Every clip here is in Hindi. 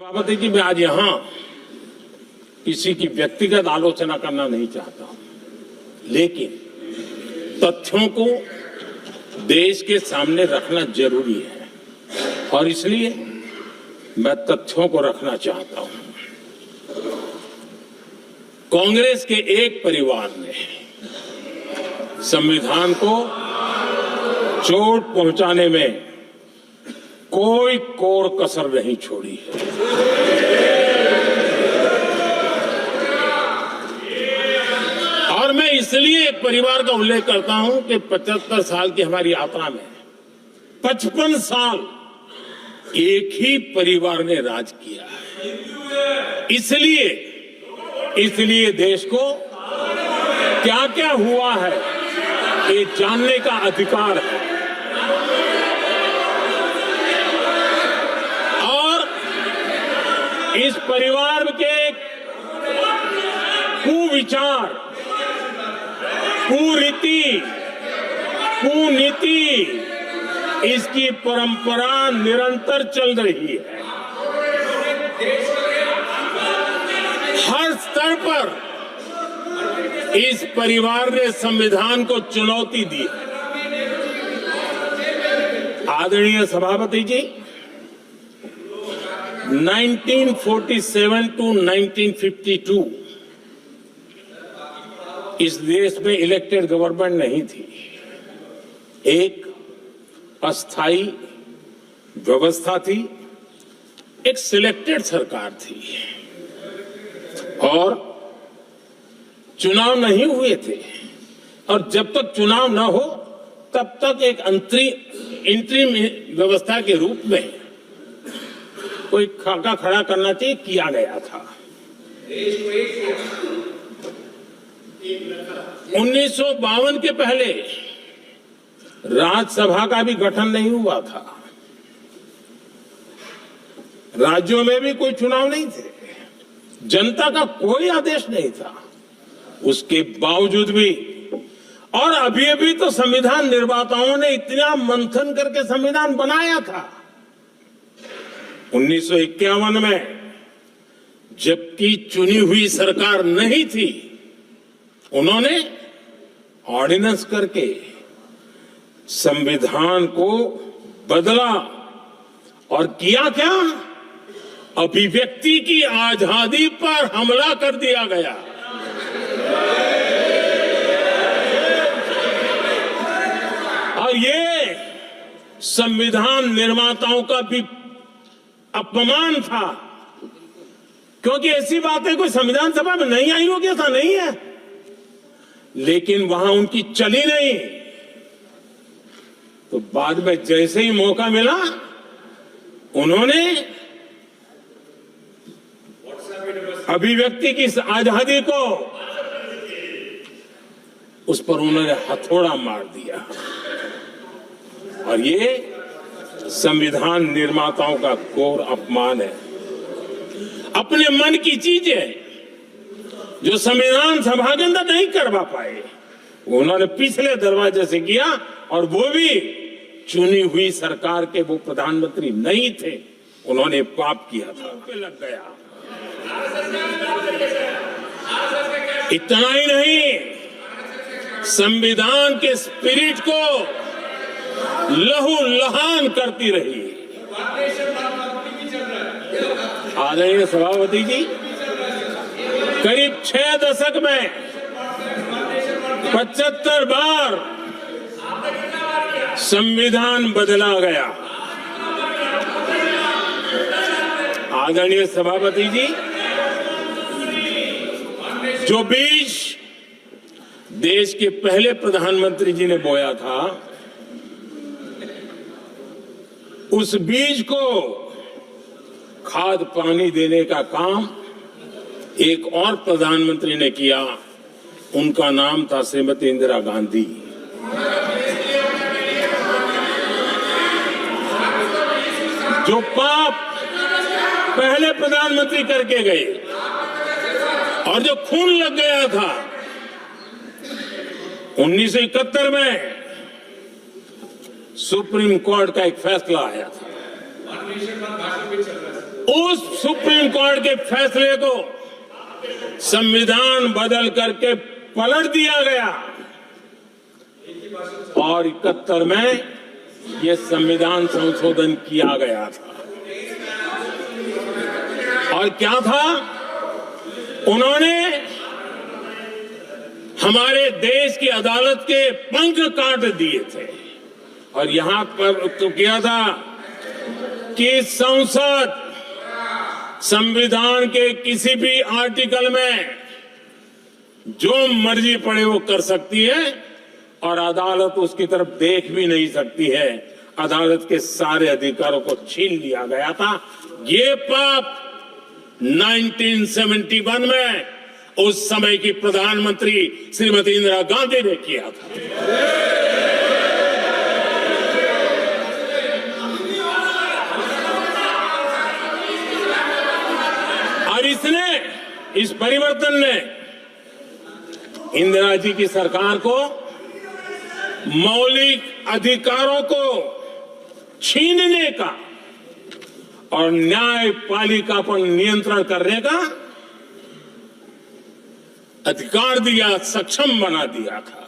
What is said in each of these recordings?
सभापति जी, मैं आज यहां किसी की व्यक्तिगत आलोचना करना नहीं चाहता हूं, लेकिन तथ्यों को देश के सामने रखना जरूरी है और इसलिए मैं तथ्यों को रखना चाहता हूं। कांग्रेस के एक परिवार ने संविधान को चोट पहुंचाने में कोई कोर कसर नहीं छोड़ी है। और मैं इसलिए एक परिवार का उल्लेख करता हूं कि 75 साल की हमारी यात्रा में 55 साल एक ही परिवार ने राज किया है। इसलिए देश को क्या क्या हुआ है ये जानने का अधिकार है। इस परिवार के कुविचार, कुरीति, कुनीति, इसकी परंपरा निरंतर चल रही है। हर स्तर पर इस परिवार ने संविधान को चुनौती दी। आदरणीय सभापति जी, 1947 टू 1952 इस देश में इलेक्टेड गवर्नमेंट नहीं थी। एक अस्थाई व्यवस्था थी, एक सिलेक्टेड सरकार थी और चुनाव नहीं हुए थे। और जब तक चुनाव न हो तब तक एक इंटरिम व्यवस्था के रूप में कोई खाका खड़ा करना चाहिए, किया गया था। 1952 के पहले राज्यसभा का भी गठन नहीं हुआ था, राज्यों में भी कोई चुनाव नहीं थे, जनता का कोई आदेश नहीं था। उसके बावजूद भी और अभी तो संविधान निर्माताओं ने इतना मंथन करके संविधान बनाया था। 1951 में जबकि चुनी हुई सरकार नहीं थी, उन्होंने ऑर्डिनेंस करके संविधान को बदला और किया क्या? अभिव्यक्ति की आजादी पर हमला कर दिया गया। और ये संविधान निर्माताओं का भी अपमान था, क्योंकि ऐसी बातें कोई संविधान सभा में नहीं आई होगी, ऐसा नहीं है, लेकिन वहां उनकी चली नहीं। तो बाद में जैसे ही मौका मिला, उन्होंने अभिव्यक्ति की आजादी को उस पर उन्होंने हथौड़ा मार दिया। और ये संविधान निर्माताओं का घोर अपमान है। अपने मन की चीजें जो संविधान सभा के अंदर नहीं करवा पाए, उन्होंने पिछले दरवाजे से किया, और वो भी चुनी हुई सरकार के वो प्रधानमंत्री नहीं थे, उन्होंने पाप किया था, पे लग गया। इतना ही नहीं, संविधान के स्पिरिट को लहू लहान करती रही। आदरणीय सभापति जी, करीब 6 दशक में 75 बार संविधान बदला गया। आदरणीय सभापति जी, जो बीज देश के पहले प्रधानमंत्री जी ने बोया था, उस बीज को खाद पानी देने का काम एक और प्रधानमंत्री ने किया। उनका नाम था श्रीमती इंदिरा गांधी। जो पाप पहले प्रधानमंत्री करके गए और जो खून लग गया था 1971 में, सुप्रीम कोर्ट का एक फैसला आया था। उस सुप्रीम कोर्ट के फैसले को संविधान बदल करके पलट दिया गया और 71 में यह संविधान संशोधन किया गया था। और क्या था, उन्होंने हमारे देश की अदालत के पंख काट दिए थे और यहां पर तो किया था कि संसद संविधान के किसी भी आर्टिकल में जो मर्जी पड़े वो कर सकती है और अदालत उसकी तरफ देख भी नहीं सकती है। अदालत के सारे अधिकारों को छीन लिया गया था। ये पाप 1971 में उस समय की प्रधानमंत्री श्रीमती इंदिरा गांधी ने किया था। और इस परिवर्तन ने इंदिरा जी की सरकार को मौलिक अधिकारों को छीनने का और न्यायपालिका पर नियंत्रण करने का अधिकार दिया, सक्षम बना दिया था।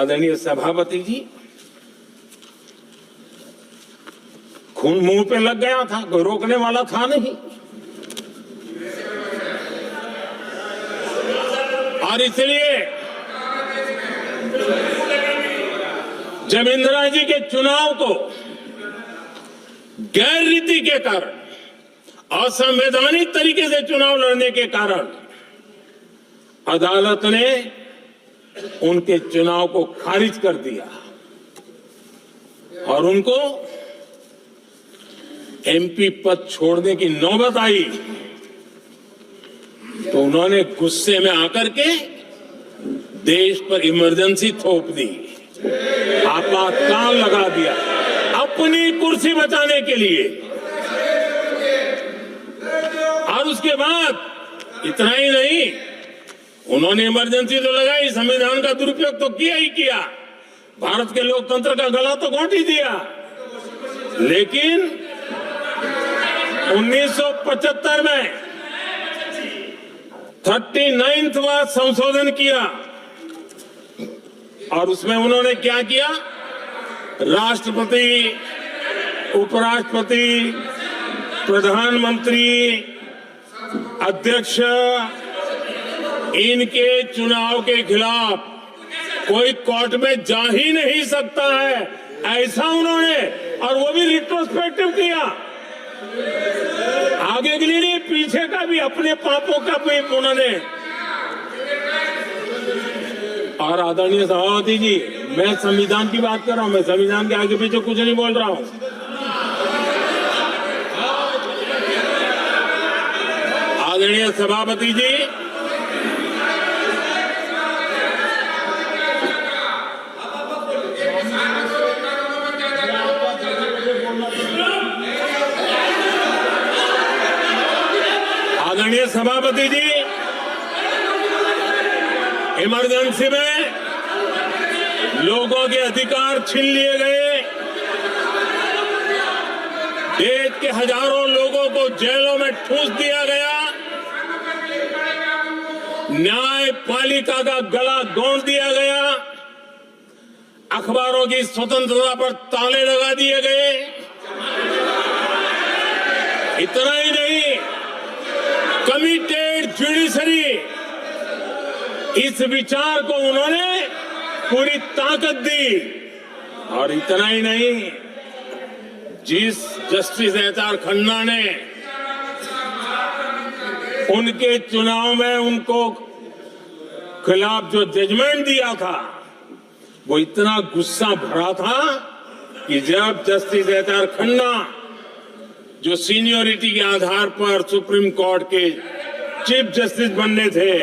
आदरणीय सभापति जी, खून मुंह पे लग गया था, कोई रोकने वाला था नहीं। और इसलिए जब इंदिरा जी के चुनाव को गैर रीति के कारण, असंवैधानिक तरीके से चुनाव लड़ने के कारण अदालत ने उनके चुनाव को खारिज कर दिया और उनको एमपी पद छोड़ने की नौबत आई, तो उन्होंने गुस्से में आकर के देश पर इमरजेंसी थोप दी, आपातकाल लगा दिया अपनी कुर्सी बचाने के लिए। और उसके बाद इतना ही नहीं, उन्होंने इमरजेंसी तो लगाई, संविधान का दुरुपयोग तो किया ही किया, भारत के लोकतंत्र का गला तो घोंट ही दिया। लेकिन 1975 में 39वां संशोधन किया और उसमें उन्होंने क्या किया, राष्ट्रपति, उपराष्ट्रपति, प्रधानमंत्री, अध्यक्ष, इनके चुनाव के खिलाफ कोई कोर्ट में जा ही नहीं सकता है, ऐसा उन्होंने, और वो भी रिट्रोस्पेक्टिव किया, आगे के लिए नहीं, पीछे का भी, अपने पापों का भी उन्होंने। और आदरणीय सभापति जी, मैं संविधान की बात कर रहा हूं, मैं संविधान के आगे पीछे कुछ नहीं बोल रहा हूं। आदरणीय सभापति जी, आदरणीय सभापति जी, इमरजेंसी में लोगों के अधिकार छीन लिए गए, देश के हजारों लोगों को जेलों में ठूंस दिया गया, न्यायपालिका का गला घोंट दिया गया, अखबारों की स्वतंत्रता पर ताले लगा दिए गए। इतना ही नहीं, कमिटेड जुडिशरी, इस विचार को उन्होंने पूरी ताकत दी। और इतना ही नहीं, जिस जस्टिस एच.आर. खन्ना ने उनके चुनाव में उनको खिलाफ जो जजमेंट दिया था, वो इतना गुस्सा भरा था कि जब जस्टिस एच.आर. खन्ना, जो सीनियरिटी के आधार पर सुप्रीम कोर्ट के चीफ जस्टिस बनने थे,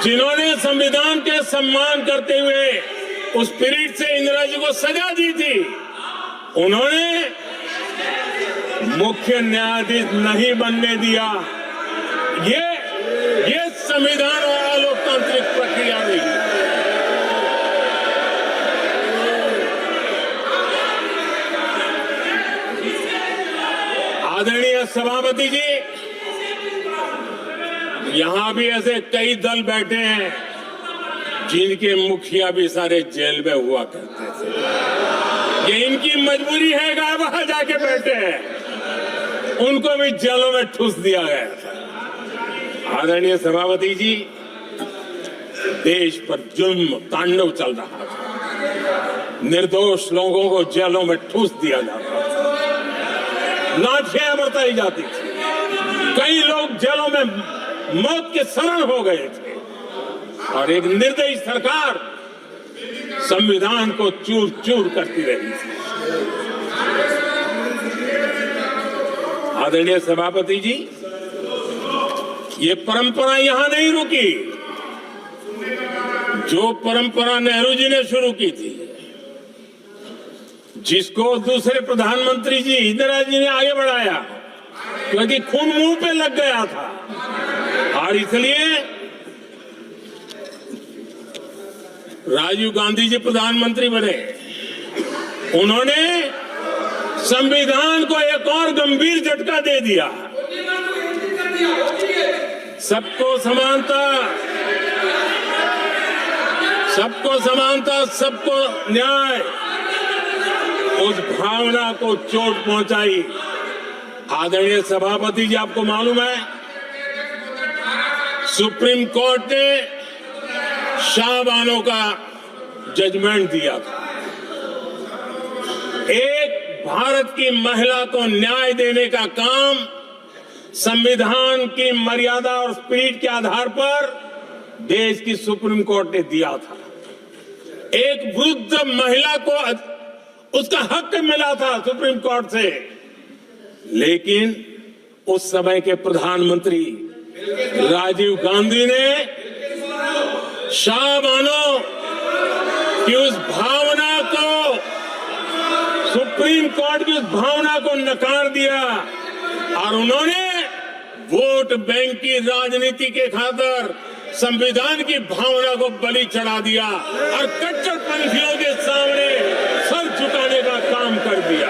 जिन्होंने संविधान के सम्मान करते हुए उस स्पिरिट से इंदिरा जी को सजा दी थी, उन्होंने मुख्य न्यायाधीश नहीं बनने दिया। ये संविधान और लोकतांत्रिक प्रक्रिया नहीं। आदरणीय सभापति जी, यहां भी ऐसे कई दल बैठे हैं जिनके मुखिया भी सारे जेल में हुआ करते थे। ये इनकी मजबूरी है कि वहां जाके बैठे हैं, उनको भी जेलों में ठूस दिया गया था। आदरणीय सभापति जी, देश पर जुल्म तांडव चल रहा था, निर्दोष लोगों को जेलों में ठूस दिया जाता था, लाठियां बरताई जाती थी, कई लोग जेलों में मौत के शरण हो गए थे और एक निर्दयी सरकार संविधान को चूर चूर करती रही थी। आदरणीय सभापति जी, ये परंपरा यहां नहीं रुकी। जो परंपरा नेहरू जी ने शुरू की थी, जिसको दूसरे प्रधानमंत्री जी इंदिरा जी ने आगे बढ़ाया, क्योंकि खून मुंह पे लग गया था और इसलिए राजीव गांधी जी प्रधानमंत्री बने। उन्होंने संविधान को एक और गंभीर झटका दे दिया। सबको समानता, सबको समानता, सबको न्याय, उस भावना को चोट पहुंचाई। आदरणीय सभापति जी, आपको मालूम है, सुप्रीम कोर्ट ने शाहबानो का जजमेंट दिया था। एक भारत की महिला को न्याय देने का काम संविधान की मर्यादा और स्पिरिट के आधार पर देश की सुप्रीम कोर्ट ने दिया था। एक वृद्ध महिला को उसका हक मिला था सुप्रीम कोर्ट से, लेकिन उस समय के प्रधानमंत्री राजीव गांधी ने शाहबानो की उस भावना को, सुप्रीम कोर्ट की उस भावना को नकार दिया और उन्होंने वोट बैंक की राजनीति के खातिर संविधान की भावना को बलि चढ़ा दिया और कट्टरपंथियों के सामने सर झुकाने का काम कर दिया।